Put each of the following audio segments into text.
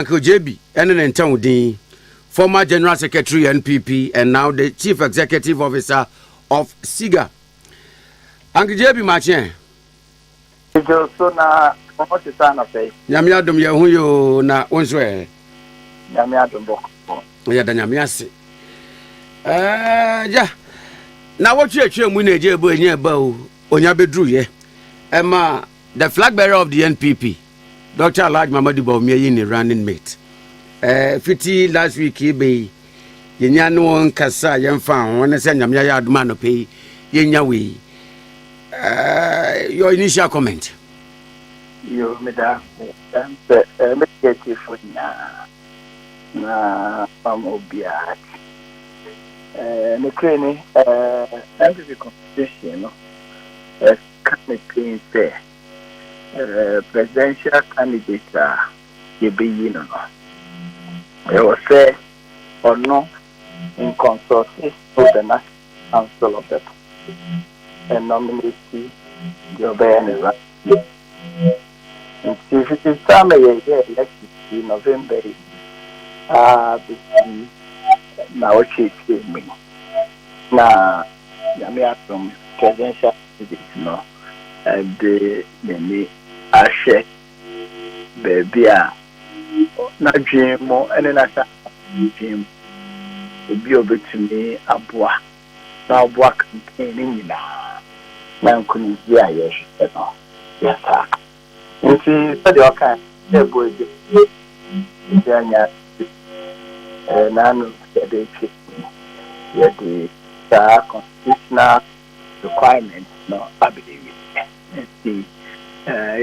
Uncle JB, and former General Secretary NPP and now the Chief Executive Officer of SIGA. Uncle JB Machin. Yamiadum Yahuyo na Unswe. Yamiadum Boko. Yadanyamiasi. Yeah. Now what you actually win a jabo in your bow on your bedroom, Emma, the flag bearer of the NPP. Dr. Alhaji Mamadu Bawumia ni running mate. Fiti last week be yenya no won kasa yemfa won say nyamya ya aduma no pay yenya we. Your initial comment. You meda me get for na obia. Me crane MPP constitution no. Campaign say presidential candidate Yebeyi no. I will say or no in consultation with the National Council of the People and nominate the Obey. If it is time elected in November, now she me. Now, Yamia from presidential candidate no, and the Ashe baby. Na dream mo ene na sa dream obi obetumi aboa na aboa campaign ni na nkuni dia ye hwete no yasa nti so de oka e boje nya na no de chi ye de sa constitutional requirement no ability nti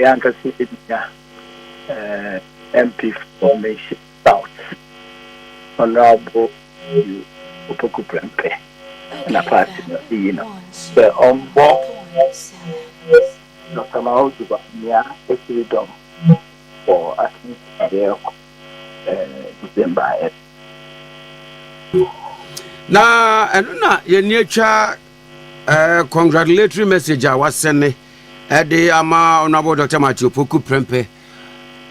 yanka sidia MP Formation South, Honorable Opoku Prempeh, and a party, you know. The on board, Dr. Mahudu Bawumia, Equidom, for at least December. Now, and now, your nature congratulatory message I was sending at the Honorable Dr. Matthew Opoku Prempeh.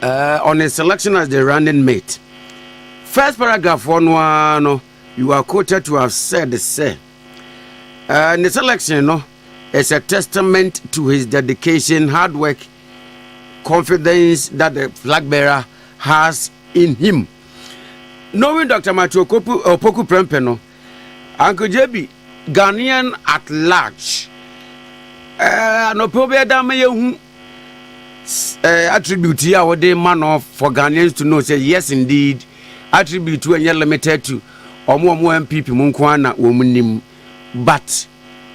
On his selection as the running mate. First paragraph one, you are quoted to have said, the selection is a testament to his dedication, hard work, confidence that the flag bearer has in him. Knowing Dr. Matthew Opoku Prempeh, Uncle JB, Ghanaian at large, no problem attribute here what they man of for Ghanaians to know say yes indeed attribute to any limited to omo MPP munkwana womunim but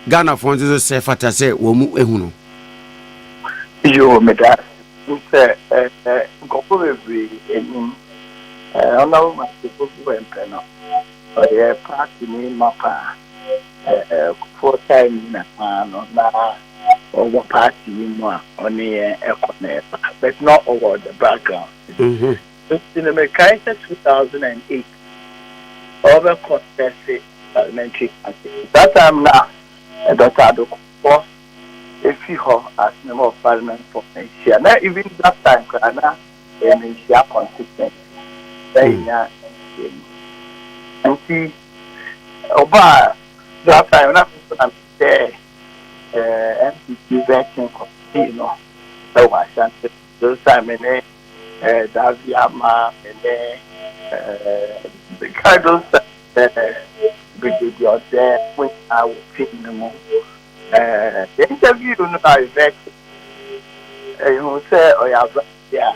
Ghana funds is say fata say womu ehunu yo meda say gopo bebre enim ona ma people go empena o ye party ni mapa for time na no na or party more on the economy, but not over the background. In the Mekaisa 2008, over contested parliamentary campaign. That time now, Dr. Adoko, if you have as member of parliament for Asia, not even that time, Ghana, and Asia consistent. And see, Oba, that time, not there. MPP version you know, so I shan't those time in Daviama and the kind of brigadier there when I was seeing them. The interview no I vet you say oh yeah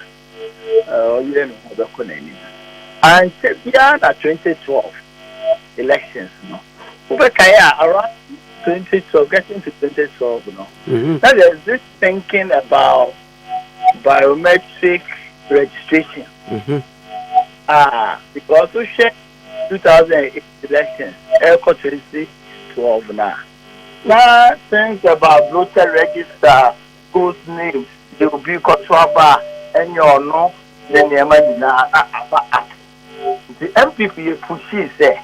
you didn't have the connection. And beyond 2012 elections no. Around 2012, getting to 2012, Now there's this thinking about biometric registration. Because we check 2008 elections, Echo 2012 now. Now think about voter register, whose names they will be Kotwaba, and your no, then the MPP pushes say,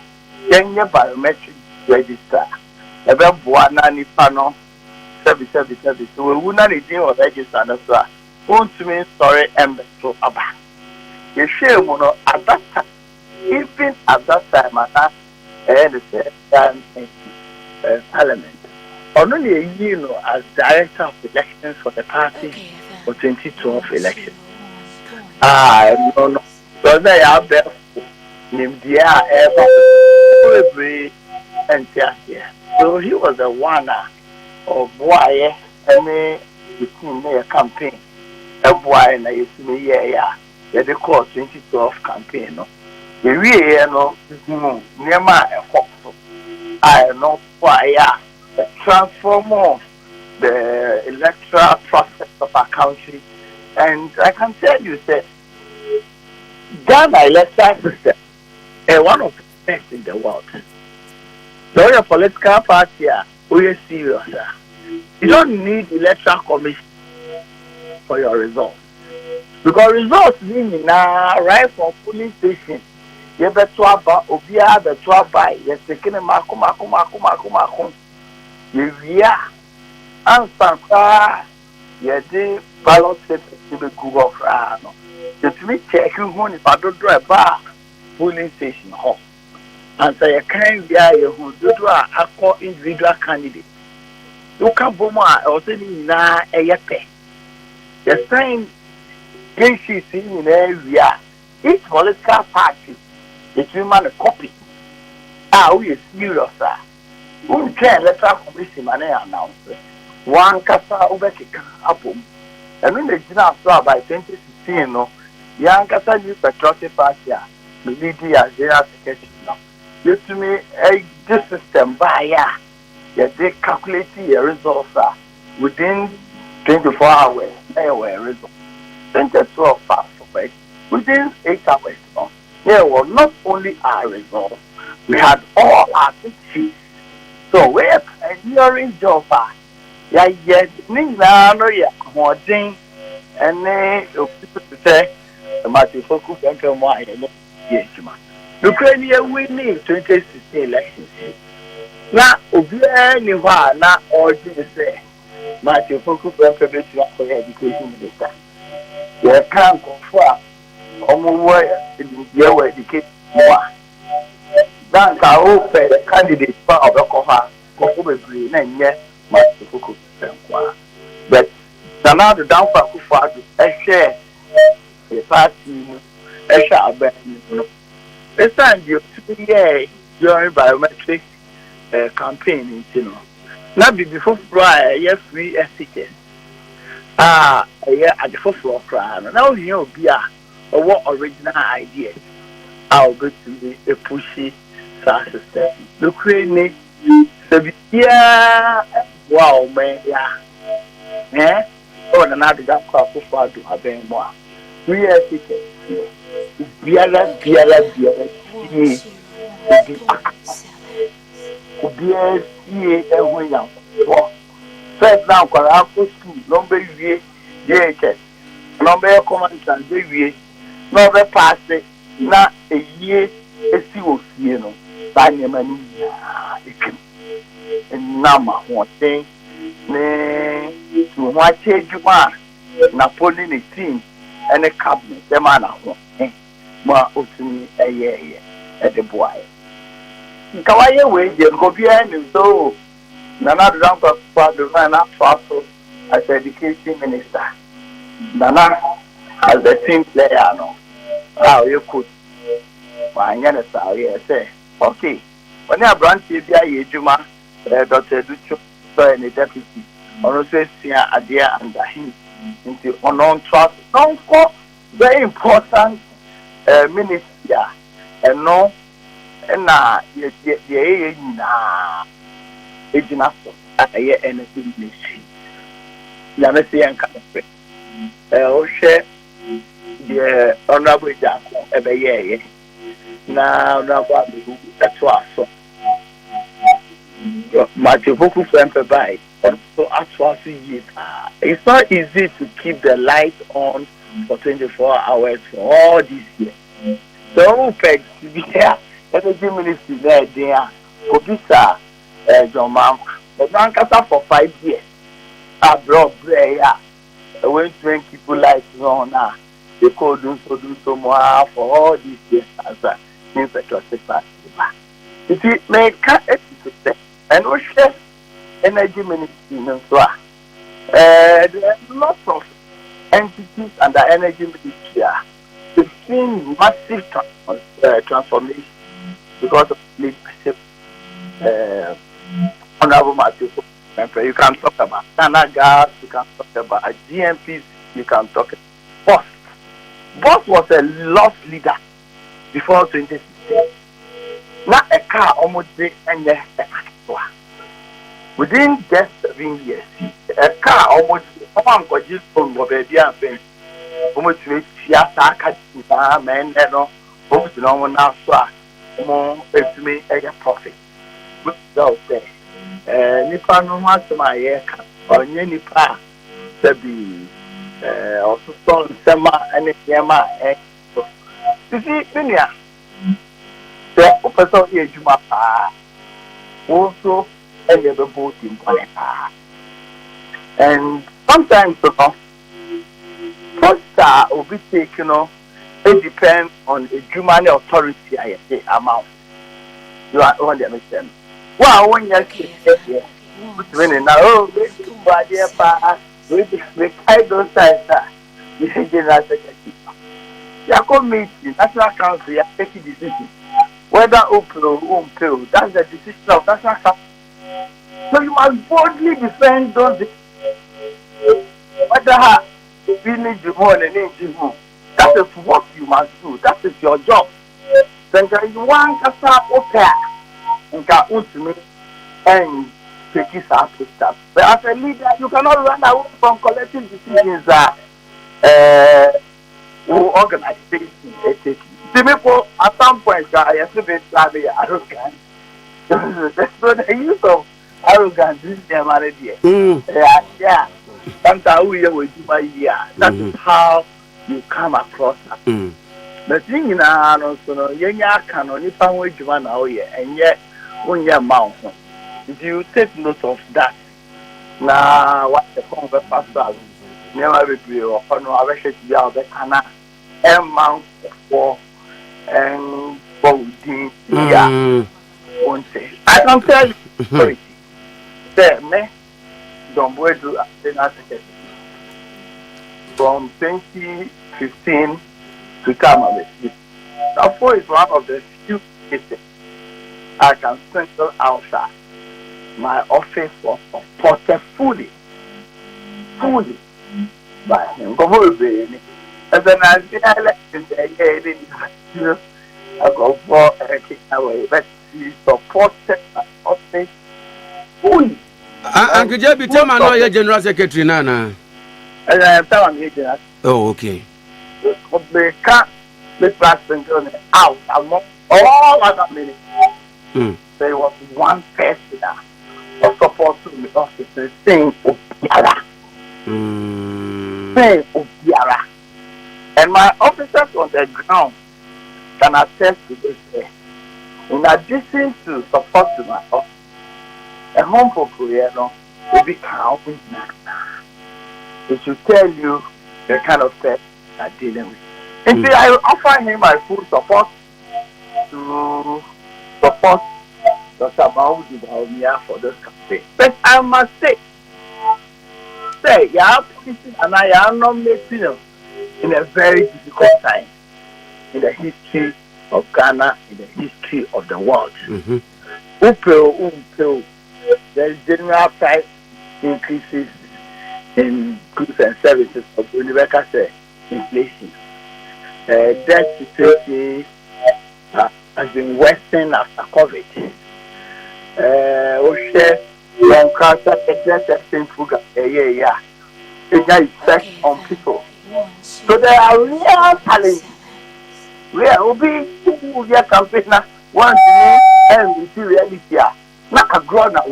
then your biometric register. Ebe buana ni pano service we wuna ni din o register na so a won to me story embe so aba You share mono at that time, even at that time, and Parliament. Only you know as director of elections for the party for 2012 election. No. So they are there named the every and here. So he was the one of why any campaign. A boy na you see me yeah. They call 2012 campaign. No, the real no near my I know why transform the electoral process of our country, and I can tell you that Ghana electoral system is one of the best in the world. So your political party we are serious. You don't need electoral commission for your results. Because results mean now right from polling station. You better about Obia better buy. You're taking a makum. You answer you did ballot paper to the Google crowd. Just me check you if I don't drive back polling station home. And say you can't be who do a individual candidate. You can't bomb or say na a yepe. The same cases in area. Each political party is human a copy. We are serious, sir. We can electoral commission and announce one Kasa Ubeka Apum. And when the general saw by 2016, no, young Kasa New Patriotic Party, the leader as general secretary now. You to me, this system by they calculate your results within 24 hours. They were results. 22 fast away within 8 hours. There were not only our results, we had all our issues. So we're pioneering job. Yeah, more thing, and then people to say, Matthew Focus and come on, yes, Ukraine winning 2016 elections. Now, Obianihua, not all you say, Matthew Focus and Prevention for Education Minister. You can't go far. You educate more. Then I hope the candidate for Obekoha, Kobe, and yes, Matthew Focus. But now the downfall of a share the party, a share of this time you 2 years during biometric campaign, Not before Friday, yes, free SCS. At the first floor crowd. Now you know, be what original idea. I'll go to be a pushy system. Look, really, wow, man, yeah. Oh, another that crowd for far to have been more. We are thinking, Biala, first now, school, number DHS, number command and baby, number pass it, not a year, a CO, you know, by name and number one thing, to watch you are Napoleon 18 and a cabinet, the man of one, more ultimately a year at the boy. Kawaii way, you go behind him so. Nana Drampa father ran up also as education minister. Nana as the team player no. How you could find any say, okay. When you branch here, Juma, Dr. Ducho, so any deputy, or say, Adia and him into unknown trust. Don't for very important minister and no, and Ejina aye anything ministry. Ya me say enka pre. O hwe the honorable Jaco ebeye na kwa be to aso. Matthew Boku Fempe by so atwaso yi. It's not easy to keep the light on for 24 hours for all this year. So peg here, energy ministry there Obisa John Mama, but Nankasa for 5 years. I brought prayer. I went to people like Zona. they could do so more for all these years as a infectious disease. You see, make it and we share energy ministry. There are lots of entities under energy ministry. We've seen massive transformation because of leadership. Honorable Matthew, you can talk about Gas, you can talk about GMPs, you can talk about Boss. Boss was a lost leader before 2016. Now a car almost and within just 7 years, a car almost almost man, almost no one now saw more me a profit. So say, Nipa no has my ear or Nipa to be also son Sema and Yama. You see, Minia, the person here, Jumapa, also a little boat in Panapa. And sometimes, first will be taken, it depends on the human authority, I say, amount. You are on the mission. Well, when you're here, when now, we kind those times, the general secretary. You meeting, National Council, you take a decision. Whether open or unpaid, that's the decision of National Council. So you must boldly defend those decisions. Whether we need you more than need you more. That is what you must do. That is your job. Then you want to start open. And take it out to stuff. But as a leader, you cannot run away from collective decisions that who organize things. The people at some point are arrogant. So the use of arrogance is their marriage. Yeah. Sometimes we will do by year. That is how you come across that. The thing in our also, Yenya can only find which one out here, and yet. On your mouth, if you take note of that, now what the convert pastor never be or no, I wish it be out the canna amount for and voting. Yeah, won't say. I can tell you, say me, don't wait to the from 2015 to come of it. Therefore, it's one of the few cases. I can single out my office was supported fully by him. And then I go for a kick away, but he supported my office fully. And could you be tell me now, your General Secretary Nana? And I am telling you, oh, okay. They can't be passing out among all other ministers. There was one person of support to the officers saying Obiara. Saying Obiara. And my officers on the ground can attest to this. In addition to support to my office, a home for prayer will be counting. It should tell you the kind of test I'm dealing with. And see, I offer him my full support to support Dr. Mahmoud Baumia for this campaign. But I must say, you are putting and I am not making in a very difficult time in the history of Ghana, in the history of the world. There is general price increases in goods and services of universal inflation. Debt situation has been worsened after COVID. Effect on people. So there are real challenges. Where will be who your campaign once and we see reality. Not a grown up.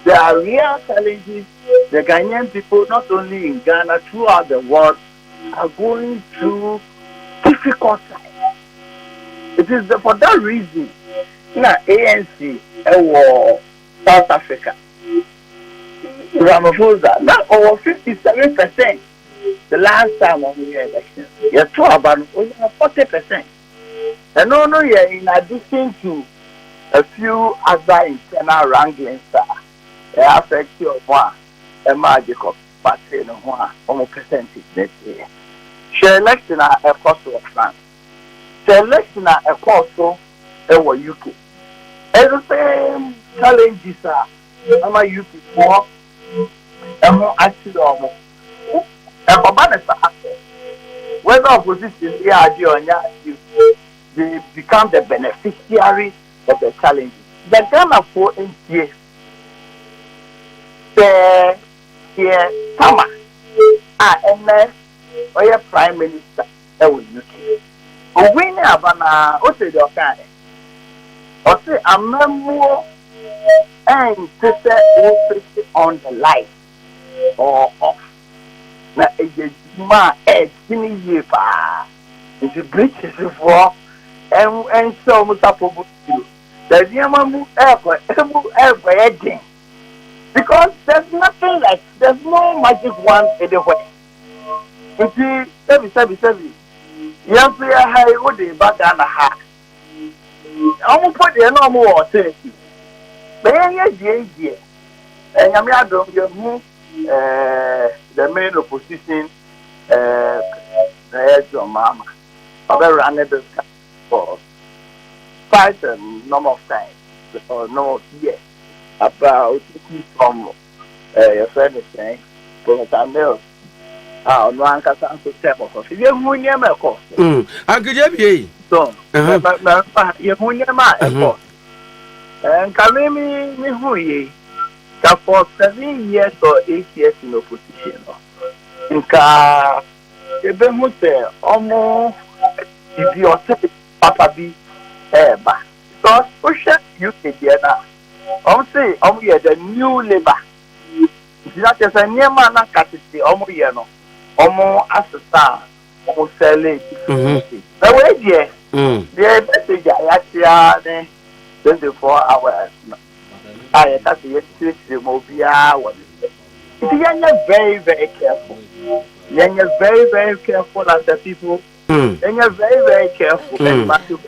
There are real challenges. The Ghanaian people, not only in Ghana, throughout the world, are going through difficult times. It is for that reason that ANC or South Africa, Ramaphosa, now over 57% the last time when we had elections, you talk about only 40%. And no, yeah, in addition to a few other internal wranglings that affect your one, a magical party, no one, percentage next year. She election a cost of France. She election a cost of UK. And the same challenges are, I'm a UK for, and more actually almost. And for whether opposition they are they become the beneficiary of the challenges. The Ghana for NTA, the Tama, and then Prime Minister, that was UK. When Abana, what say the okay? Or say a memo and sister on the light or off. Na ejima edini yepa nti bridges for and so mutapobu the diamamu ever because there's nothing like there's no magic wand anywhere nti sebi yampe ha e wode bada na ha omo pode na omo wo teki be ye die enyame adom ye hu the main opposition, John Mama, ran the for quite a number of times, or no, yes, about from your friend is saying, Professor Mills, no one can answer step of it. You win your course. Uncle Jebby, So, you win your course. And Kamimi, who ye. For 7 years or 8 years in opposition, Nka ebe mu se omo ibi ote papa bi eba because usha UK there na say omo ye the new labor that is a new man na katiti omo ye no omo asesa omo sell it the way there the message ayatia ne 24 hours I that's the mobile one. You're very careful. You're very careful as the people. And you're very careful. And Matthew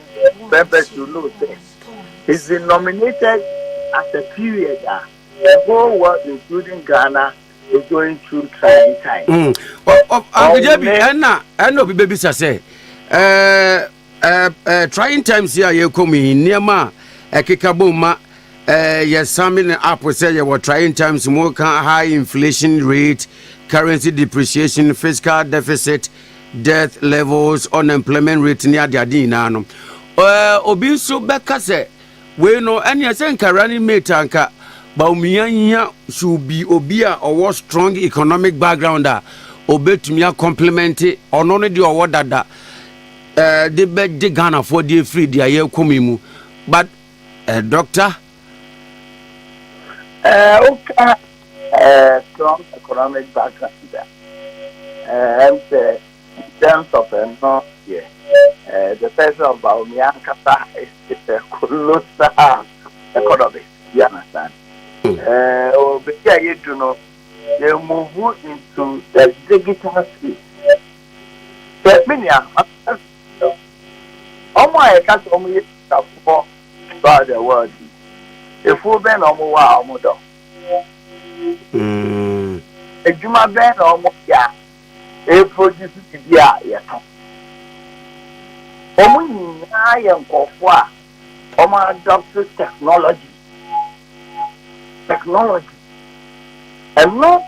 Pepper to know this. He's been nominated at a period that the whole world, including Ghana, is going through trying times. Uncle Jebby, I know baby say trying times here you come in near ma Kikaboma. Yes, summing up we say you were trying times more high inflation rate, currency depreciation, fiscal deficit, death levels, unemployment rate near the adina. Obi so beka say we no any senka running mate anka Baumia should be obia or strong economic background obetumia complement or none the award that the bed the Ghana for the free the aye komimu but doctor Okay, strong economic background there. And in terms of no, yeah, the person of Baumia Kata is a colossal economist. You understand? Because you do know, they move into the digital space. But many are my cat only for the world. If we ben omo wa omo do ejuma ben omo ya e produce bia ya to omo nyina ya nkofo a omo adopt technology and no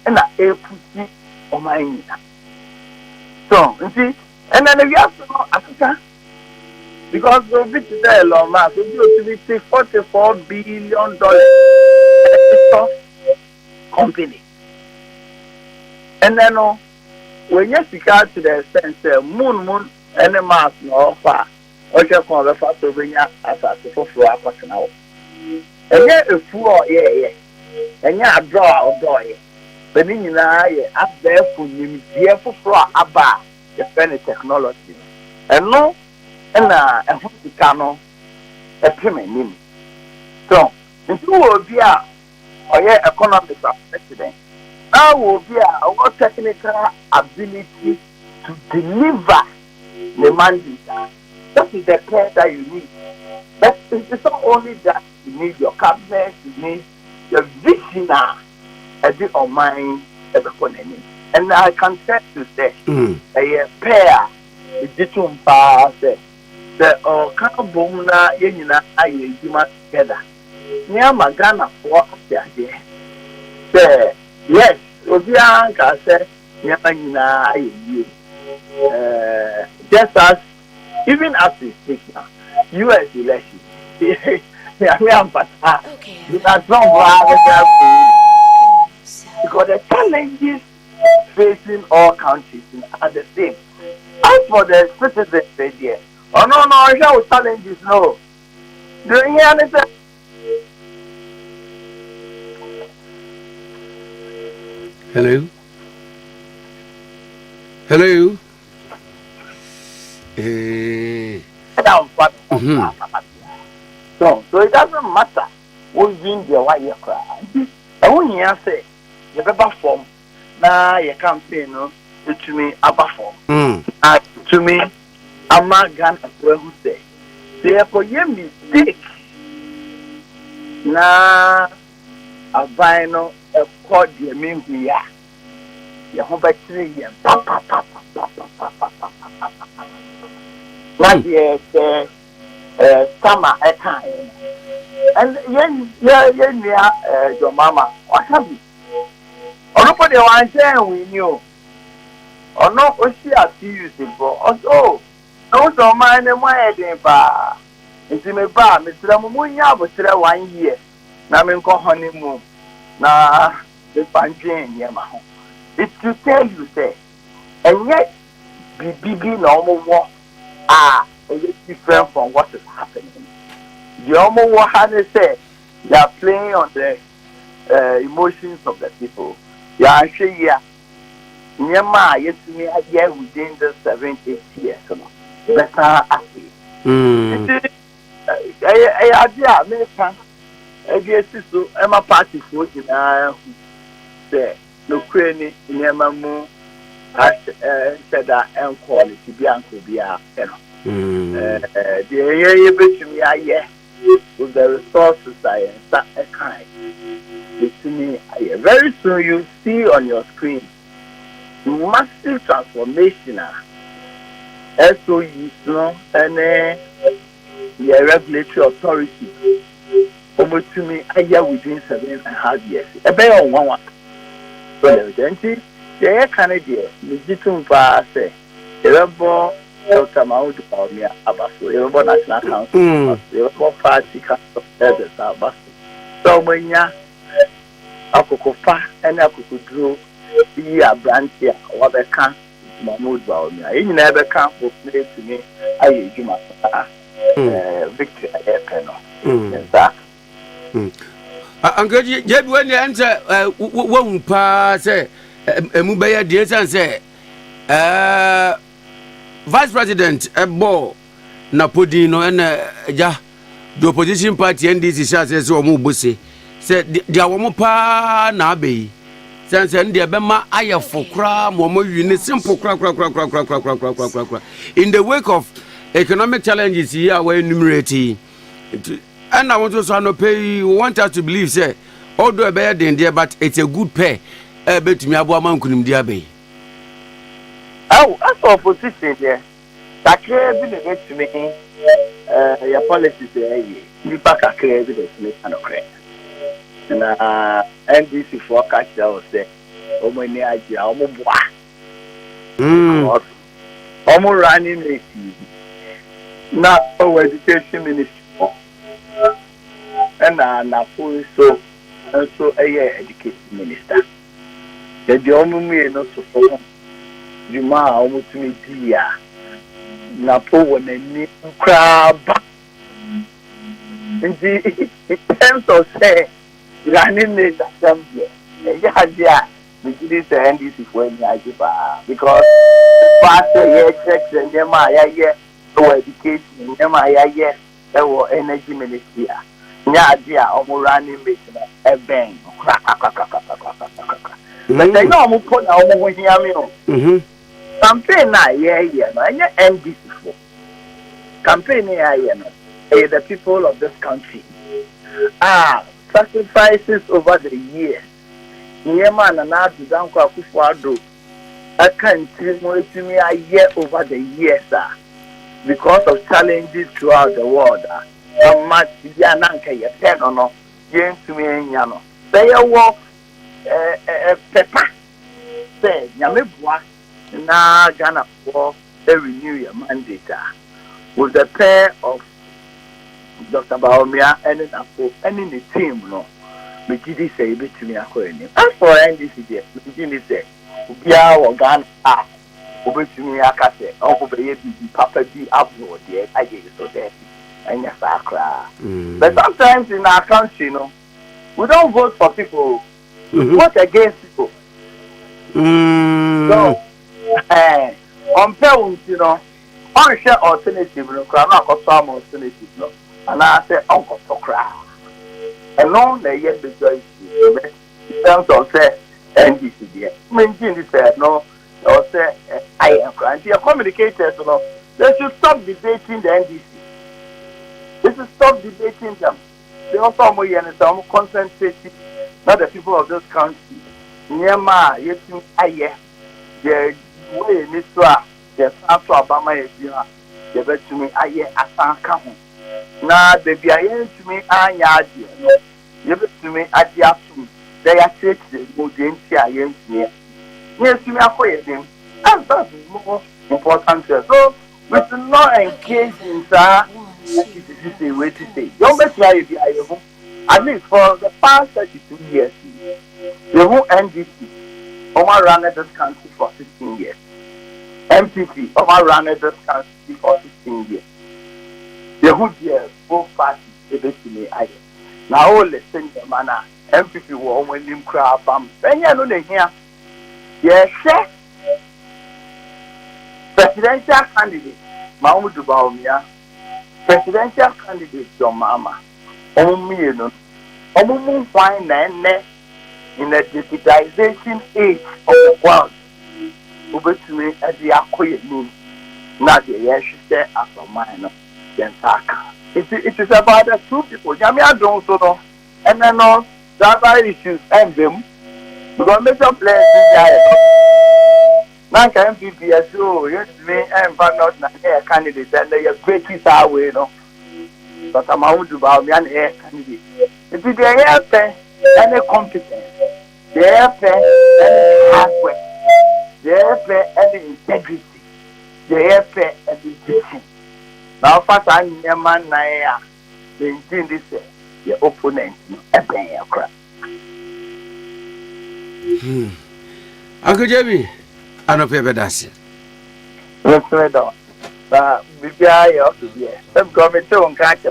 na e puti omo nyina so nti and then we have to know Africa because the bit today, Elon Musk will be $44 billion company. And then when you speak out to the sense, moon, and the Mars no offer, or just on the first of the as a for our personal. And yet, a fool, yeah, and yeah, draw or boy. But in up there for you, for Abba, the penny technology. And no. And a Husicano, a payment. So, if you will be a economic president, Now will be our technical ability to deliver the mandate. That is the care that you need. But it's not only that you need your cabinet, you need your visionary, a bit of mind, and I can tell you say, a pair, the ditum pass, the Kabumna, Yenina, I together. Near Magana for there. Yes, Obianka said, Yamina, just as even as we speak now, US election. That's not because the challenges facing all countries are the same. As for the citizens there, oh no, no challenges, no. Do you hear anything? Hello? Hello? So it doesn't matter who's in the white year cry. I won't say the paper form. Now you can't say no to me about form. To me, I'm not going to who say. Therefore, you mistake. Now, a vinyl, a cord, you mean we are. You have a tree and not yet, summer at time. And your mama, what have you? Or nobody wants to we knew. Or not, or she has used it for us. Oh, don't mind them why I didn't buy. It's in a bar, Mr. Munya, but 1 year. Now I'm going honeymoon. Now, the Panjin, Yamaha. It's to tell you, say, and yet, BB normal war are different from what is happening. The normal war had to say, they are playing on the emotions of the people. They are actually here. Nyama, yes, me a year within the 7-8 years. Better happy. I idea, American. I guess so. I'm a party for you. Say, no cranny, Nyama, said that and quality be uncle be a the year between me, I with the resources I start a kind. To me, very soon you see on your screen massive transformation. SOE, and the regulatory authority. Over to me, a year within 7.5 years. A bear on one. So, the Canadian, the Jitum Pass, the Rebel, Dr. Maud or me, Abasu, the Rebel National Council, the Rebel Party Council, the Abasu. So, when ya Akokofa and Akokudru, be a branch here, or the camp, Mahmoud Baumia. You never come with me to me, I give my victory at Penno. Uncle Jeb, when you answer, one pass, say, Mubaya Desan say, Vice President Ebo Napodino and the opposition party NDC says, or Mubusi said, there were more pa nabe. Since the Bema Aya for cram, or in simple crack. In the wake of economic challenges here, we're enumerating. And I want to pay. Want us to believe, say, although a bad in there, but it's a good pay. Bet me about man couldn't be. Oh, as for opposition there, that clearly against me, your policies there, you back a clear evidence to me and okay. And NDC forecast that was there. Oh, my idea, almost running the not our education ministry. And now, so a education minister. The only not so far. You ma almost me dear. Napo when a new crab. In terms of say, running the assembly. Yeah, we did it and this is when I give because pastor here checks and Yamaya, no education, Yamaya, there were energy ministry. Yeah, dear, almost running a bang. But I know I'm put now over here. Campaign na yeah no any NDC for campaign yeah no the people of this country sacrifices over the years near man and now to down Akufo-Addo I can't see me a year over the years because of challenges throughout the world much yananka ye pen no yen to me nyano say wo pepper say nyame boa na Ghana for renew your mandate with the pair of Dr. Baomia and the team no me did say bit to me akoni as for NDC there me did say bia wo Ghana obetumi akase okobe bi papa bi abroad there aye so there anya sakra but sometimes in our country we don't vote for people we vote against people so on parents, on share alternative, no, I'm not some alternative, no, and I say Uncle Socra. And no, they yet be joyous in terms of say NDC. Maintain this, no, or say I am crying. Your communicators, they should stop debating the NDC. They should stop debating them. They also more and some concentrating, not the people of this country. Nyama, yes, I the way this one, the South Obama is the best to me. I hear a sound come. Now, the BIN to me, I yard you. You bet to me at the afternoon. They are taking the mood in here. Yes, to me, I quit them. And that's more important. So, we should not engage in that. This is way to say. Don't bet you at least for the past 32 years, the whole NDC. Omar ran this country for 16 years. MPP, Omar ran this country for 16 years. The whole year, both parties, they basically I. Now, all the same manner, MPP will only him crowd from. When you know they hear, yes, sir. Presidential candidate, Mahmoud Baumia. Presidential candidate, your mama. Only fine and in the digitization age of the world, obviously, as the acquired moon, not the yes, there as a minor, then Taka. It is about the two people, Jamia don't so, and then all the other issues and them, because major players now can MPP as you, yes, me and but not a candidate, and they are great piece away, no. But I'm out about me and air candidate. If they are any competence. They have any hard work. They have any integrity. They have any vision. Now, first, I'm a man, they intend this, your opponent, a penny of crap. Uncle Jimmy, I don't pay Bedassi. Let's read on. Maybe I ought to be. Some comment on catch.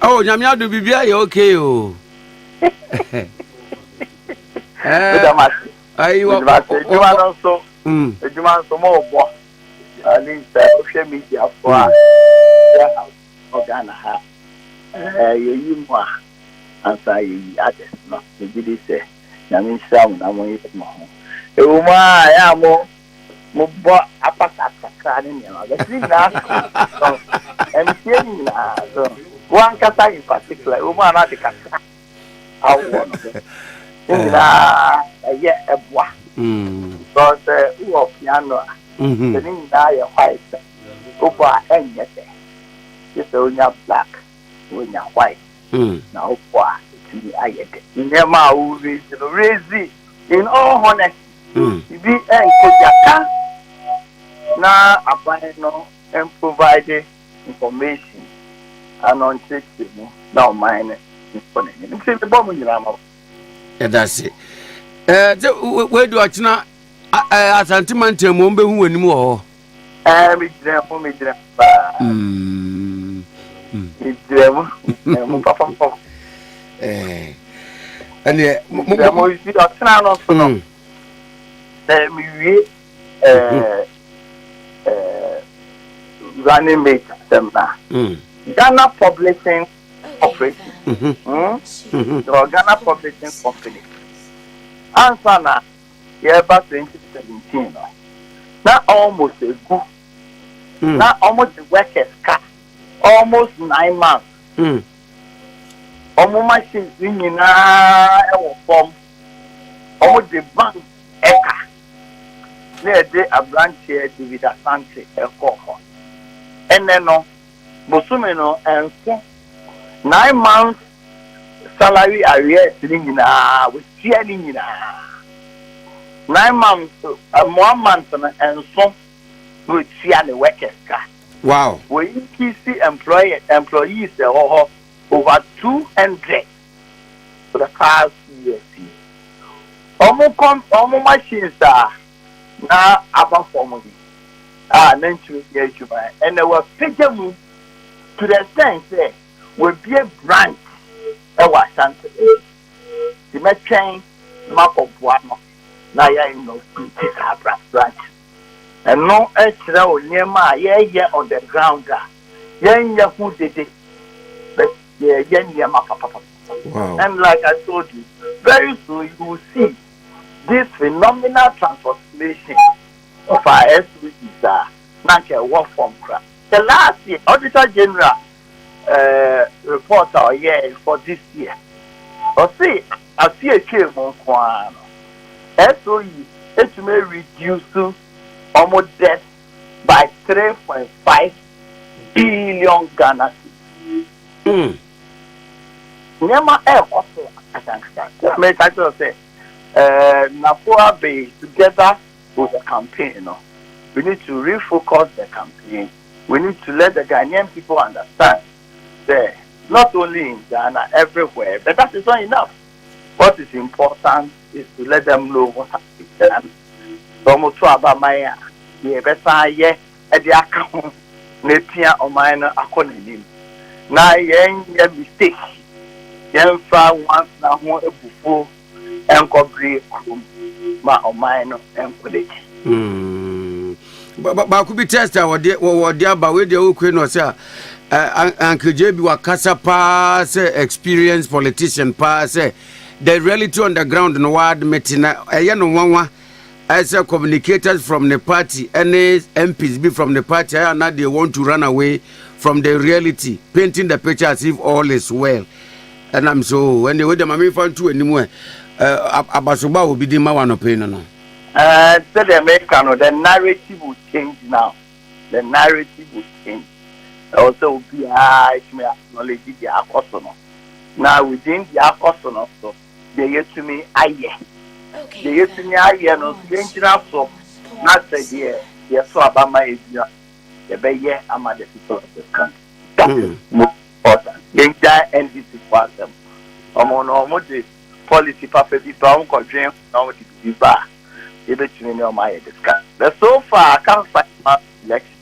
Oh, Yamia do be okay. Oh, you are also more. At least social media for Ghana. You more answer you others. No, you did say, Yamin Sound, I'm going to more. I am more. Mubo apaka ni the thing now and so one kata in particular woman na the kata awo yeah ebwa because who of piano the thing na your white opa enyete just onya black onya white na opa to me ayede nema who raise in all honesty be enkojaka na abano and provide information and on system now mine information. See the bomb in Ramo. Yeah, that's it. Where do I know? Asantiment Mombe who anymore? Me dream. Papa. And yeah, we see that now no. We running mate them now. Ghana Publishing Corporation. Ghana Publishing Company. answer na yɛba 2017 no na almost a good na almost the workers car almost 9 months machines nyinaa ɛwɔ fam the bank ɛka na yɛde abranteɛ David Asante ɛkɔ hɔ ɛnɛ no bosome no ɛnso 9 months salary arrears ni nyinaa wosia ni nyinaa 9 months 1 month na ɛnso wosia ne workers ka wow we increase employees over 200 for the past years omo machines na aba form ni nantu ye juba and they were picture mu to the extent say we be a branch was Asante the metchain map of Buano na ya no branch and no extra near my yeah on the ground yeah who did it but yeah papa wow. And like I told you very soon you will see this phenomenal transformation of our SWDs not a work from craft. The last year Auditor General report our year for this year. I see a change on Kwan. SOE it may reduce almost debt by 3.5 billion Ghana. Nema also make I just say Nafua Bay together with the campaign. We need to refocus the campaign. We need to let the Ghanaian people understand that not only in Ghana, everywhere, but that is not enough. What is important is to let them know what has been done. Almost about my better yeah at the account Nepia or minor acronym. Now, yeah, mistake. Yeah, once now before and copy my or minor and quality. But could be tested or dear, but with the Ukraine or say, Uncle JB Wakasa pass experienced politician pass the reality on the ground no word meeting one as a communicators from the party any MPs be from the party and now they want to run away from the reality, painting the picture as if all is well. And I'm so when they were the mammy found to anymore Abasuba will be the one opinion. So the American, the narrative will change now. The narrative will change. Also, will be acknowledge the apostle. Now within the apostle, so they get to me, they get to me, no strange enough. So, not the year, yes, so about my age, the bay, I'm at the people of the country. That is more important. They die and this is for them. Almost policy paper, people could dream, now it is bad. Able to know my discuss. But so far, I can't find my election.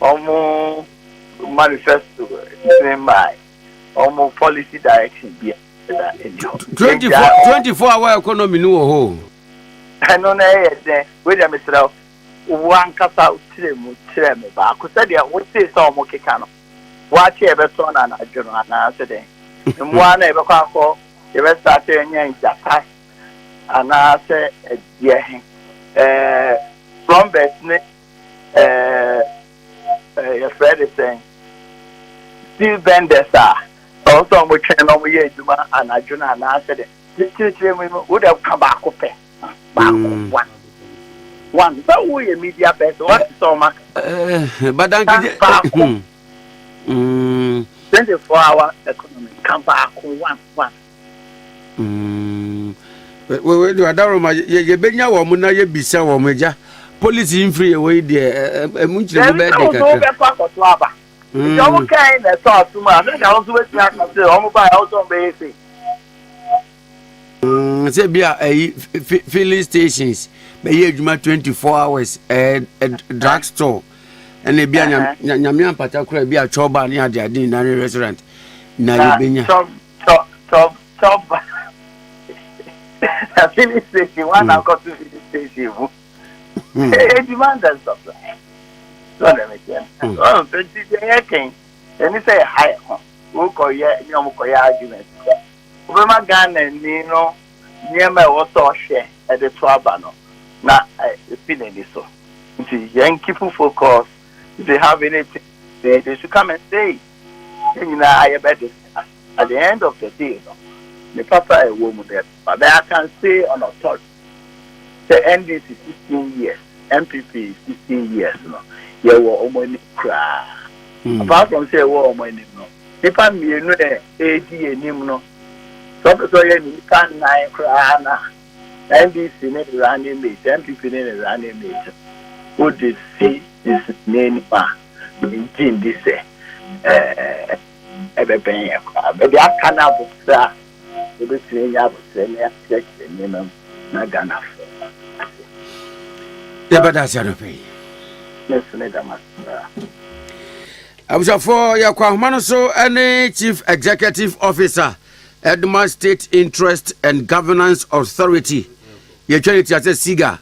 Almost manifesto in my almost policy direction. 24-hour economy no ho. I know na wait a Mr. One kasa trem ba ko said ya what say so mo keka no. Wa che be so na na adweno na ase den. Mo na e be kwa akọ e be start enya njata. Ana say from Besne your friend is saying still vendors also we train on we juma and adwuna and I said we would have come back up one so we a media person what so much but thank you 24-hour economy come back one we do adaroma ye benya wo mu na ye bisa wo meja police in free away there munchire be de kaka you can na talk to me I think I also wait to say o buy also be say say bia filling stations be ye adwuma 24 hours drug store and e bia nyame ampata kura bia choba ne ade na restaurant na ye benya top a filling station one I got to filling station demand and supply so let me tell you oh 20 years and you say high who call ye argument we ma Ghana ni no niema e wo so hwe e de to aba no na fi na ni so nti yen keep focus if they have anything they should come and say you know I better at the end of the day no the papa a woman there but I can say on authority the NDC 16 years MPP 16 years no you were almost cry apart from say wo almost no nipa mienu AD enim no so you can nine cry na NDC ne running mate MPP ne running mate who did see this name in this everything but they are kind of the thing you have to say check the name na Ghana the better shall pay yes neda mas Abuja for ya kwa humano so any chief executive officer Edma State Interest and Governance Authority ye twenty as a siga